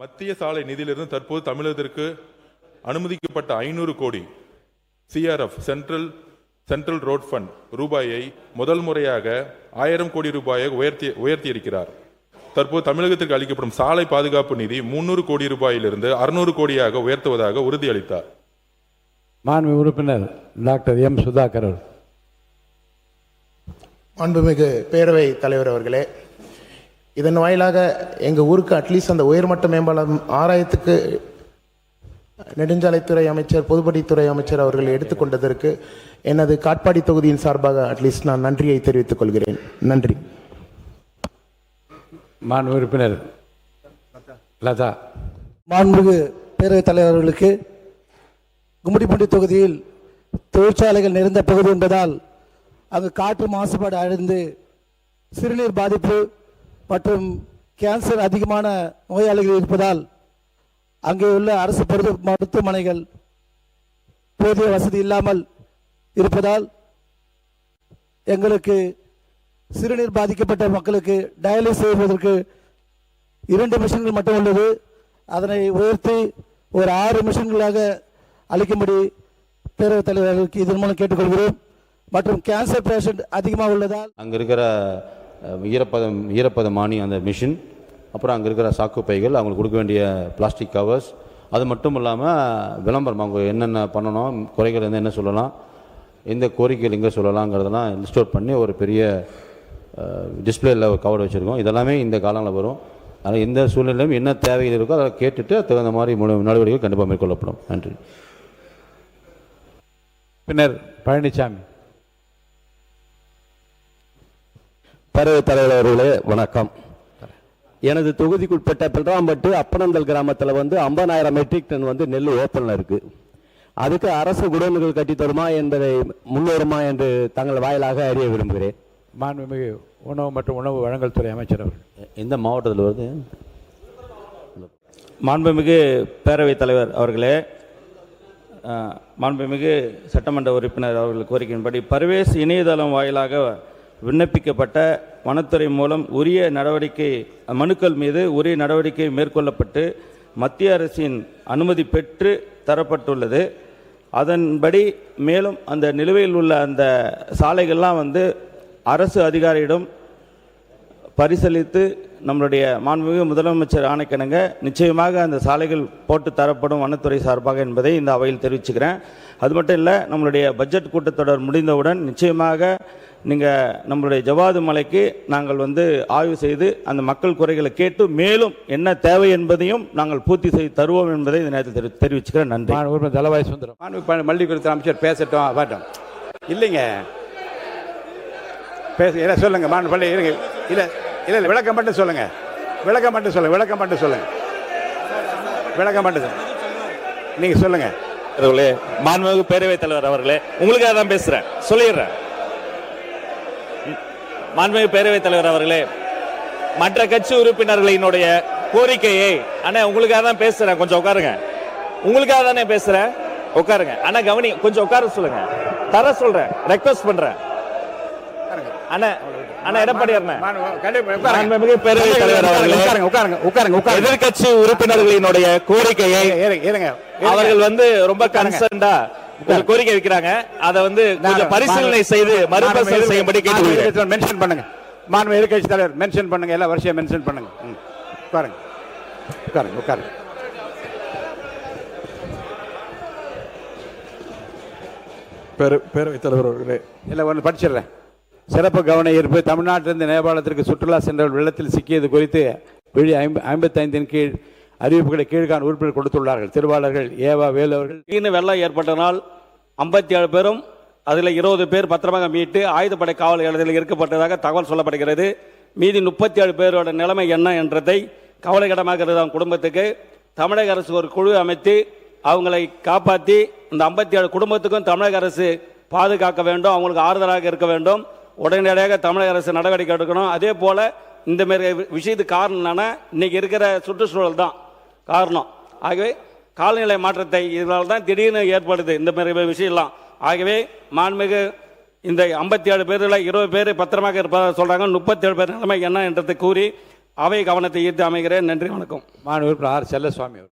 மத்திய சாலை நிதியிலிருந்து தற்போது தமிழகத்திற்கு அனுமதிக்கப்பட்ட 500 கோடி சிஆர்எஃப் சென்ட்ரல் ரோட் ஃபண்ட் ரூபாயை முதல் முறையாக 1000 கோடி ரூபாயாக உயர்த்தியிருக்கிறார். தற்போது தமிழகத்திற்கு அளிக்கப்படும் சாலை பாதுகாப்பு நிதி 300 கோடி ரூபாயிலிருந்து 600 கோடியாக உயர்த்துவதாக உறுதியளித்தார். மாண்புமிகு உறுப்பினர் டாக்டர் எம் சுதாகர். மாண்புமிகு பேரவை தலைவர் அவர்களே, இதன் வாயிலாக எங்கள் ஊருக்கு அட்லீஸ்ட் அந்த உயர்மட்ட மேம்பாலம் ஆராயத்துக்கு நெடுஞ்சாலைத்துறை அமைச்சர் பொதுப்பணித்துறை அமைச்சர் அவர்கள் எடுத்துக்கொண்டதற்கு எனது காட்பாடி தொகுதியின் சார்பாக அட்லீஸ்ட் நான் நன்றியை தெரிவித்துக் கொள்கிறேன். நன்றி. மாண்புமிகு உறுப்பினர் லதா. மாண்புமிகு பேரவைத் தலைவர்களுக்கு கும்மிடிப்பூண்டி தொகுதியில் தொழிற்சாலைகள் நிறைந்த பகுதி என்பதால் அங்கு காற்று மாசுபாடு அடைந்து சிறுநீர் பாதிப்பு மற்றும் கேன்சர் அதிகமான நோயாளிகள் இருப்பதால் அங்கே உள்ள அரசு பொது மருத்துவமனைகள் போதிய வசதி இல்லாமல் இருப்பதால் எங்களுக்கு சிறுநீர் பாதிக்கப்பட்ட மக்களுக்கு டயாலிசிஸ் செய்வதற்கு 2 மிஷின்கள் மட்டும் உள்ளது. அதனை உயர்த்தி ஒரு 6 மிஷின்களாக அளிக்கும்படி பேரவைத் தலைவர்களுக்கு இதன் மூலம் கேட்டுக்கொள்கிறோம். மற்றும் கேன்சர் பேஷண்ட் அதிகமாக உள்ளதால் அங்கே இருக்கிற ஈரப்பதமானி அந்த மிஷின், அப்புறம் அங்கே இருக்கிற சாக்குப்பைகள், அவங்களுக்கு கொடுக்க வேண்டிய பிளாஸ்டிக் கவர்ஸ், அது மட்டும் இல்லாமல் விளம்பரம் அவங்க என்னென்ன பண்ணணும், குறைகள் வந்து என்ன சொல்லலாம், எந்த கோரிக்கைகள் எங்கே சொல்லலாங்கிறதெல்லாம் லிஸ்ட் அவுட் பண்ணி ஒரு பெரிய டிஸ்பிளேயில் கவர் வச்சுருக்கோம். இதெல்லாமே இந்த காலங்களில் வரும். அதனால் எந்த சூழ்நிலையிலும் என்ன தேவைகள் இருக்கோ அதை கேட்டுட்டு தகுந்த மாதிரி நடவடிக்கைகள் கண்டிப்பாக மேற்கொள்ளப்படும். நன்றி. பின்னர் பழனிசாமி. பேரவைத் தலைவர் அவர்களே வணக்கம். எனது தொகுதிக்குட்பட்ட பில்ராம்பட்டு அப்பனந்தல் கிராமத்தில் 50,000 மெட்ரிக் டன் நெல் ஓப்பனில் இருக்குது. அதுக்கு அரசு குடோன்கள் கட்டி தருமா என்பதை முன்வருமா என்று தங்கள் வாயிலாக அறிய விரும்புகிறேன். மாண்புமிகு உணவு மற்றும் உணவு வழங்கல் துறை அமைச்சர் அவர்கள். எந்த மாவட்டத்தில் வருது? மாண்புமிகு பேரவைத் தலைவர் அவர்களே, மாண்புமிகு சட்டமன்ற உறுப்பினர் அவர்கள் கோரிக்கையின்படி பர்வேஸ் இணையதளம் வாயிலாக விண்ணப்பிக்கப்பட்ட வனத்துறை மூலம் உரிய நடவடிக்கை மனுக்கள் மீது உரிய நடவடிக்கை மேற்கொள்ளப்பட்டு மத்திய அரசின் அனுமதி பெற்று தரப்பட்டுள்ளது. அதன்படி மேலும் அந்த நிலுவையில் உள்ள அந்த சாலைகள்லாம் அரசு அதிகாரியிடம் பரிசீலித்து நம்மளுடைய மாண்புமிகு முதலமைச்சர் ஆணைக்கிணங்க நிச்சயமாக அந்த சாலைகள் போட்டு தரப்படும் வனத்துறை சார்பாக என்பதை இந்த அவையில் தெரிவிச்சுக்கிறேன். அது மட்டும் இல்லை, நம்மளுடைய பட்ஜெட் கூட்டத்தொடர் முடிந்தவுடன் நிச்சயமாக நீங்கள் நம்மளுடைய ஜவாது மலைக்கு நாங்கள் ஆய்வு செய்து அந்த மக்கள் குறைகளை கேட்டு மேலும் என்ன தேவை என்பதையும் நாங்கள் பூர்த்தி செய்து தருவோம் என்பதை இந்த நேரத்தில் தெரிவிச்சுக்கிறேன். நன்றி. தலவாய் சுந்தரம். மல்லிகுளத்து அமைச்சர் பேசட்டும். வரட்டும். இல்லைங்க, பேச சொல்லுங்க. பள்ளி இருங்க. இல்லை இல்லை இல்லை, விளக்கம் மட்டும் சொல்லுங்க. விளக்கம் மட்டும் சொல்லுங்க. நீங்க சொல்லுங்க. மாண்புமிகு பேரவைத் தலைவர் அவர்களே, உங்களுக்காக தான் பேசுறேன், சொல்லிடுறேன். மாண்புமிகு பேரவைத் தலைவர் அவர்களே, மற்ற கட்சி உறுப்பினர்களினுடைய கோரிக்கையை உங்களுக்காக தான் பேசுறேன், கொஞ்சம் உட்காருங்க. உங்களுக்காக தானே பேசுறேன், உட்காருங்க. கவனி, கொஞ்சம் உட்கார சொல்லுங்க. தர சொல்றேன், ரெக்வெஸ்ட் பண்றேன். எதிர்கட்சி உறுப்பினர்களினுடைய கோரிக்கையை அவர்கள் ரொம்ப கன்சர்ன்டா கோரிக்கை வைக்கிறாங்க. அதை கொஞ்சம் பரிசீலனை செய்து மறுபரிசீலனை செய்யும்படி கேட்டுக்கொள்கிறேன். மென்ஷன் பண்ணுங்க. மாண்பு எதிர்கட்சி தலைவர் மென்ஷன் பண்ணுங்க. எல்லா வருஷம் மென்ஷன் பண்ணுங்க. உட்காருங்க. பேரவைத் தலைவர் அவர்களே, இல்லை ஒன்று படிச்சிடுறேன். சிறப்பு கவன ஈர்ப்பு. தமிழ்நாட்டிலிருந்து நேபாளத்திற்கு சுற்றுலா சென்றவர்கள் வெள்ளத்தில் சிக்கியது குறித்து விழி 55 கீழ் அறிவிப்புகளை கீழ்காண உறுப்பினர் கொடுத்துள்ளார்கள். திருவாளர்கள் ஏவா வேலு அவர்கள். வெள்ளம் ஏற்பட்ட நாள் 57 பேரும் அதில் 20 பேர் பத்திரமாக மீட்டு ஆயுதப்படை காவல் நிலையத்தில் இருக்கப்பட்டதாக தகவல் சொல்லப்படுகிறது. மீதி 37 பேரோட நிலைமை என்ன என்றதை கவலைக்கிடமாக இருக்கிற குடும்பத்துக்கு தமிழக அரசு ஒரு குழு அமைத்து அவங்களை காப்பாற்றி இந்த 57 குடும்பத்துக்கும் தமிழக அரசு பாதுகாக்க வேண்டும், அவங்களுக்கு ஆறுதலாக இருக்க வேண்டும். உடனடியாக தமிழக அரசு நடவடிக்கை எடுக்கணும். அதே போல இந்த மாதிரி விஷயத்துக்கு காரணம் என்னன்னா, இன்னைக்கு இருக்கிற சுற்றுச்சூழல் தான் காரணம். ஆகவே காலநிலை மாற்றத்தை இதனால தான் திடீர்னு ஏற்படுது இந்த மாதிரி விஷயம்லாம். ஆகவே மாண்புமிகு இந்த 57 பேரில் 20 பேர் பத்திரமாக இருப்பதாக சொல்றாங்க. 37 பேர் நிலைமை என்ன என்றதை கூறி அவை கவனத்தை ஈர்த்து அமைகிறேன். நன்றி, வணக்கம். மாண்பு உறுப்பினர் ஆர். செல்லசுவாமி அவர்கள்.